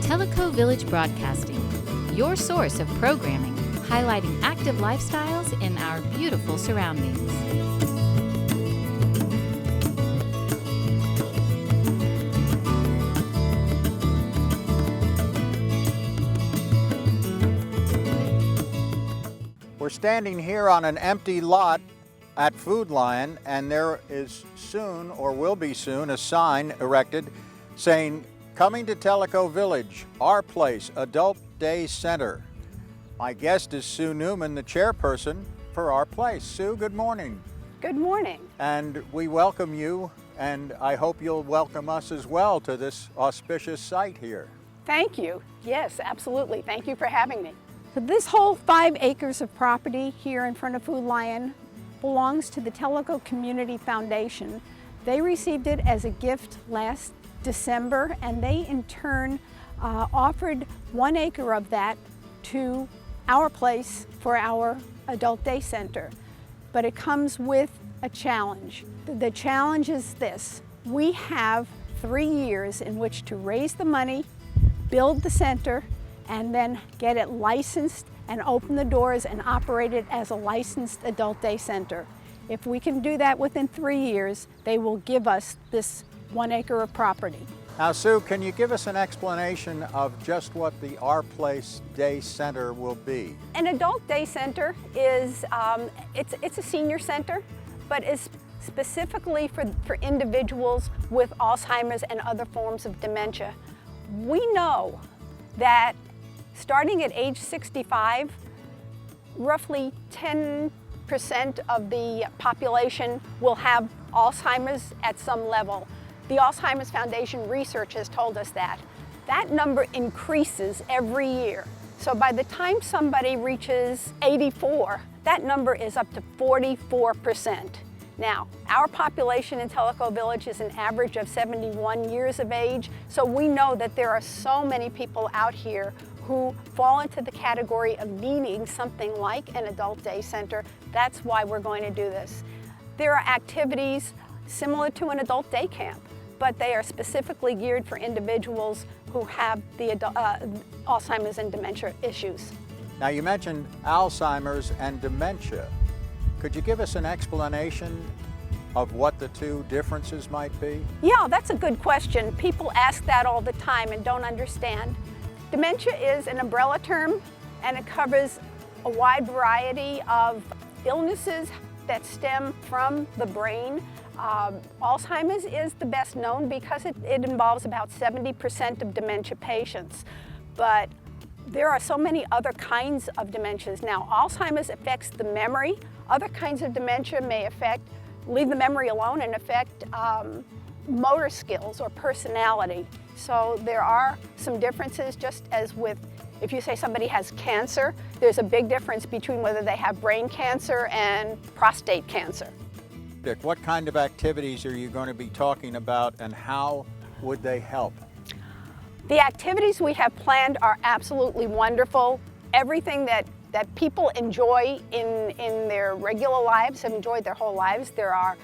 Tellico Village Broadcasting, your source of programming highlighting active lifestyles in our beautiful surroundings. We're standing here on an empty lot at Food Lion, and there is soon, or will be soon, a sign erected saying, "Coming to Tellico Village, OurPlace Adult Day Center." My guest is Sue Newman, the chairperson for OurPlace. Sue, good morning. Good morning. And we welcome you, and I hope you'll welcome us as well to this auspicious site here. Thank you. Yes, absolutely. Thank you for having me. So this whole 5 acres of property here in front of Food Lion belongs to the Tellico Community Foundation. They received it as a gift last December, and they in turn offered 1 acre of that to OurPlace for our Adult Day Center. But it comes with a challenge. The challenge is this: we have 3 years in which to raise the money, build the center, and then get it licensed and open the doors and operate it as a licensed adult day center. If we can do that within 3 years, they will give us this 1 acre of property. Now, Sue, can you give us an explanation of just what the OurPlace Day Center will be? An adult day center is, it's a senior center, but is specifically for individuals with Alzheimer's and other forms of dementia. We know that starting at age 65, roughly 10% of the population will have Alzheimer's at some level. The Alzheimer's Foundation research has told us that. That number increases every year. So by the time somebody reaches 84, that number is up to 44%. Now, our population in Tellico Village is an average of 71 years of age, so we know that there are so many people out here who fall into the category of needing something like an adult day center. That's why we're going to do this. There are activities similar to an adult day camp, but they are specifically geared for individuals who have the Alzheimer's and dementia issues. Now, you mentioned Alzheimer's and dementia. Could you give us an explanation of what the two differences might be? Yeah, that's a good question. People ask that all the time and don't understand. Dementia is an umbrella term, and it covers a wide variety of illnesses that stem from the brain. Alzheimer's is the best known because it involves about 70% of dementia patients. But there are so many other kinds of dementias. Now, Alzheimer's affects the memory. Other kinds of dementia may leave the memory alone and affect motor skills or personality. So there are some differences, just as with, if you say somebody has cancer, there's a big difference between whether they have brain cancer and prostate cancer. Dick, what kind of activities are you going to be talking about, and how would they help? The activities we have planned are absolutely wonderful. Everything that people enjoy in their regular lives, have enjoyed their whole lives. There are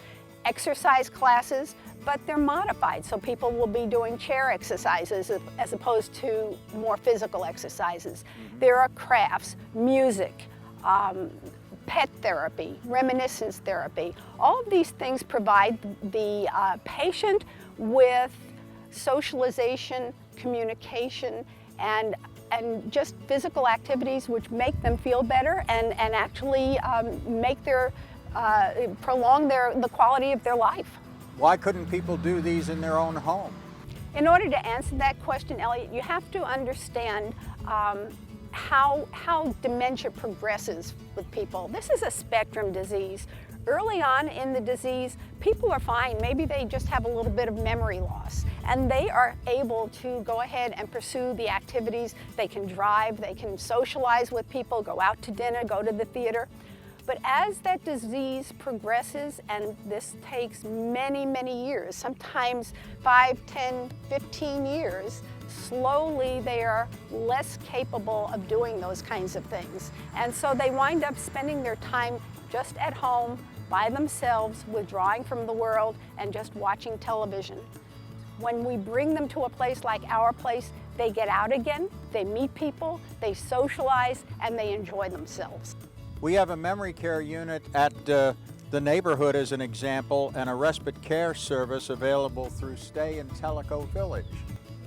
exercise classes, but they're modified, so people will be doing chair exercises as opposed to more physical exercises. There are crafts, music, pet therapy, reminiscence therapy. All of these things provide the patient with socialization, communication, and just physical activities which make them feel better and actually prolong the quality of their life. Why couldn't people do these in their own home? In order to answer that question, Elliot, you have to understand how dementia progresses with people. This is a spectrum disease. Early on in the disease, people are fine. Maybe they just have a little bit of memory loss, and they are able to go ahead and pursue the activities. They can drive, they can socialize with people, go out to dinner, go to the theater. But as that disease progresses, and this takes many, many years, sometimes 5, 10, 15 years, slowly they are less capable of doing those kinds of things. And so they wind up spending their time just at home, by themselves, withdrawing from the world and just watching television. When we bring them to a place like OurPlace, they get out again, they meet people, they socialize, and they enjoy themselves. We have a memory care unit at the neighborhood as an example, and a respite care service available through Stay in Tellico Village.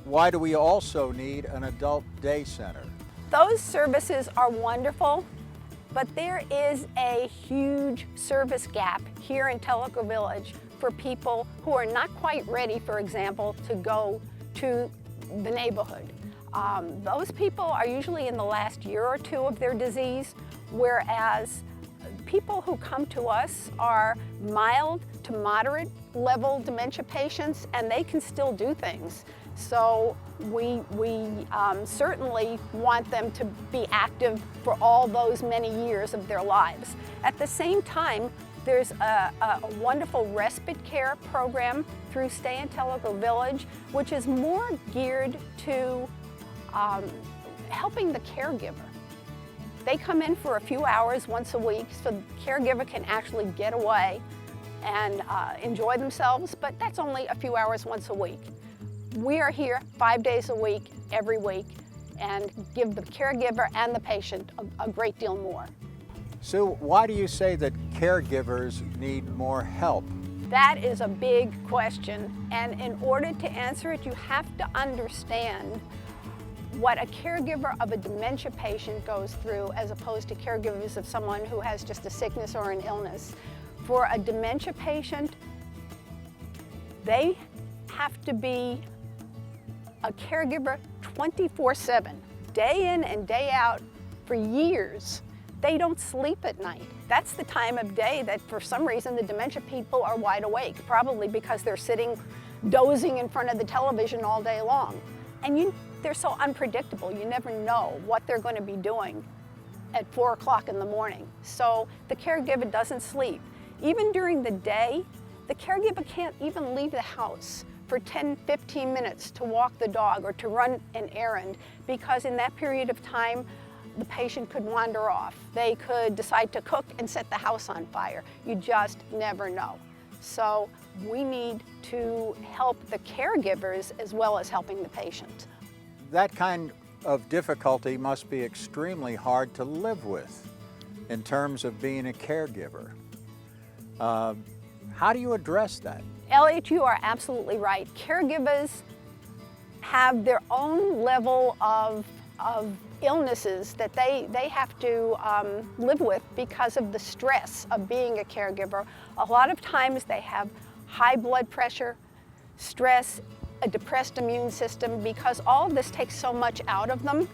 Why do we also need an adult day center? Those services are wonderful, but there is a huge service gap here in Tellico Village for people who are not quite ready, for example, to go to the neighborhood. Those people are usually in the last year or two of their disease, whereas people who come to us are mild to moderate level dementia patients, and they can still do things. So we certainly want them to be active for all those many years of their lives. At the same time, there's a wonderful respite care program through Stay in Tellico Village, which is more geared to helping the caregiver. They come in for a few hours once a week so the caregiver can actually get away and enjoy themselves, but that's only a few hours once a week. We are here 5 days a week, every week, and give the caregiver and the patient a great deal more. Sue, why do you say that caregivers need more help? That is a big question, and in order to answer it, you have to understand what a caregiver of a dementia patient goes through as opposed to caregivers of someone who has just a sickness or an illness. For a dementia patient, they have to be a caregiver 24/7, day in and day out for years. They don't sleep at night. That's the time of day that for some reason the dementia people are wide awake, probably because they're sitting dozing in front of the television all day long. And they're so unpredictable, you never know what they're going to be doing at 4 o'clock in the morning. So the caregiver doesn't sleep. Even during the day, the caregiver can't even leave the house for 10-15 minutes to walk the dog or to run an errand, because in that period of time, the patient could wander off. They could decide to cook and set the house on fire. You just never know. So we need to help the caregivers as well as helping the patient. That kind of difficulty must be extremely hard to live with in terms of being a caregiver. How do you address that? Elliot, you are absolutely right. Caregivers have their own level of illnesses that they have to live with because of the stress of being a caregiver. A lot of times they have high blood pressure, stress, a depressed immune system, because all of this takes so much out of them.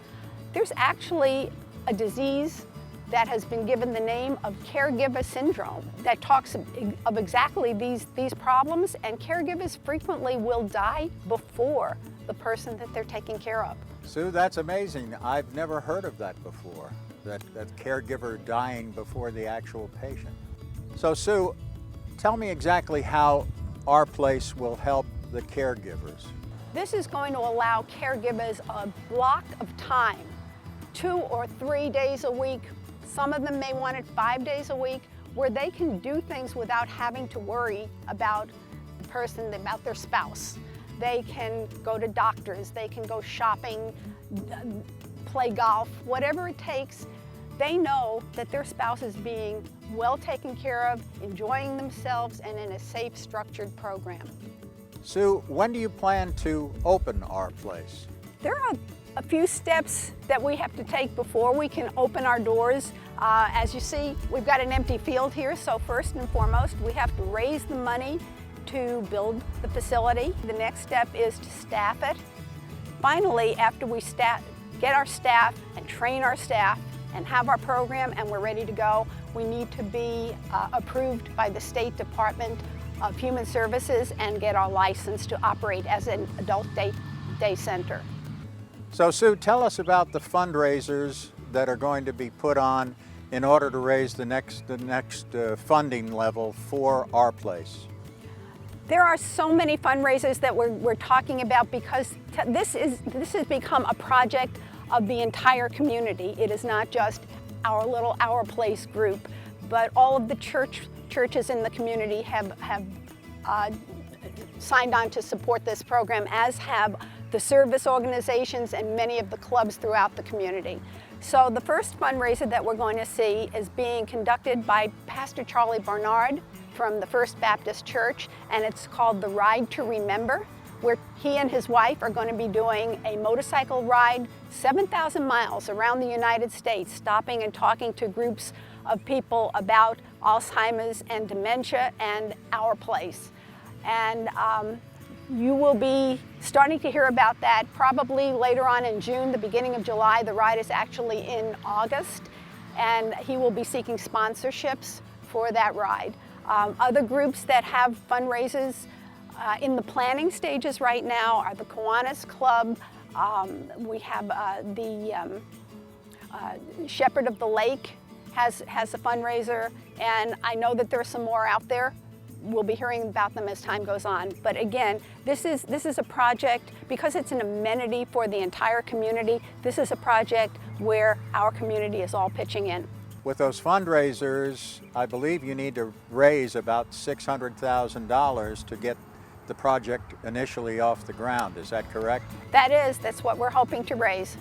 There's actually a disease that has been given the name of caregiver syndrome that talks of exactly these problems, and caregivers frequently will die before the person that they're taking care of. Sue, that's amazing. I've never heard of that before, that caregiver dying before the actual patient. So Sue, tell me exactly how OurPlace will help the caregivers. This is going to allow caregivers a block of time, 2 or 3 days a week. Some of them may want it 5 days a week, where they can do things without having to worry about the person, about their spouse. They can go to doctors, they can go shopping, play golf, whatever it takes. They know that their spouse is being well taken care of, enjoying themselves, and in a safe, structured program. Sue, when do you plan to open OurPlace? There are a few steps that we have to take before we can open our doors. As you see, we've got an empty field here, so first and foremost, we have to raise the money to build the facility. The next step is to staff it. Finally, after we get our staff and train our staff and have our program and we're ready to go, we need to be approved by the State Department of Human Services and get our license to operate as an adult day center. So Sue, tell us about the fundraisers that are going to be put on in order to raise the next funding level for OurPlace. There are so many fundraisers that we're talking about, because this has become a project of the entire community. It is not just our little OurPlace group, but all of the churches in the community have signed on to support this program, as have the service organizations, and many of the clubs throughout the community. So the first fundraiser that we're going to see is being conducted by Pastor Charlie Barnard from the First Baptist Church, and it's called the Ride to Remember, where he and his wife are going to be doing a motorcycle ride 7,000 miles around the United States, stopping and talking to groups of people about Alzheimer's and dementia and OurPlace. And you will be starting to hear about that probably later on in June, the beginning of July. The ride is actually in August, and he will be seeking sponsorships for that ride. Other groups that have fundraisers in the planning stages right now are the Kiwanis Club. We have the Shepherd of the Lake has a fundraiser, and I know that there are some more out there. We'll be hearing about them as time goes on. But again, this is a project, because it's an amenity for the entire community, this is a project where our community is all pitching in. With those fundraisers, I believe you need to raise about $600,000 to get the project initially off the ground. Is that correct? That's what we're hoping to raise.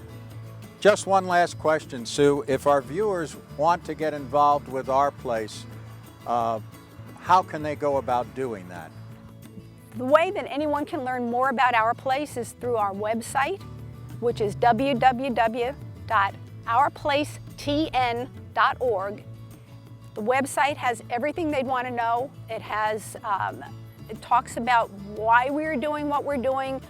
Just one last question, Sue. If our viewers want to get involved with OurPlace, how can they go about doing that? The way that anyone can learn more about OurPlace is through our website, which is www.ourplacetn.org. The website has everything they'd want to know. It talks about why we're doing what we're doing,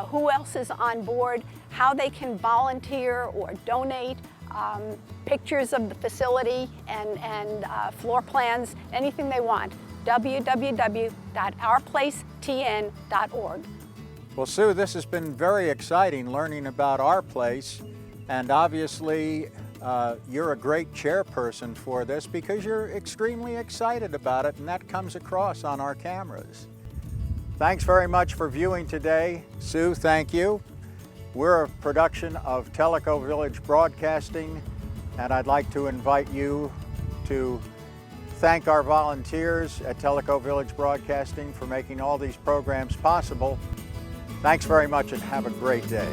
who else is on board, how they can volunteer or donate, pictures of the facility and floor plans, anything they want. www.ourplacetn.org. Well, Sue, this has been very exciting learning about OurPlace, and obviously you're a great chairperson for this because you're extremely excited about it, and that comes across on our cameras. Thanks very much for viewing today. Sue, thank you. We're a production of Tellico Village Broadcasting, and I'd like to invite you to thank our volunteers at Tellico Village Broadcasting for making all these programs possible. Thanks very much and have a great day.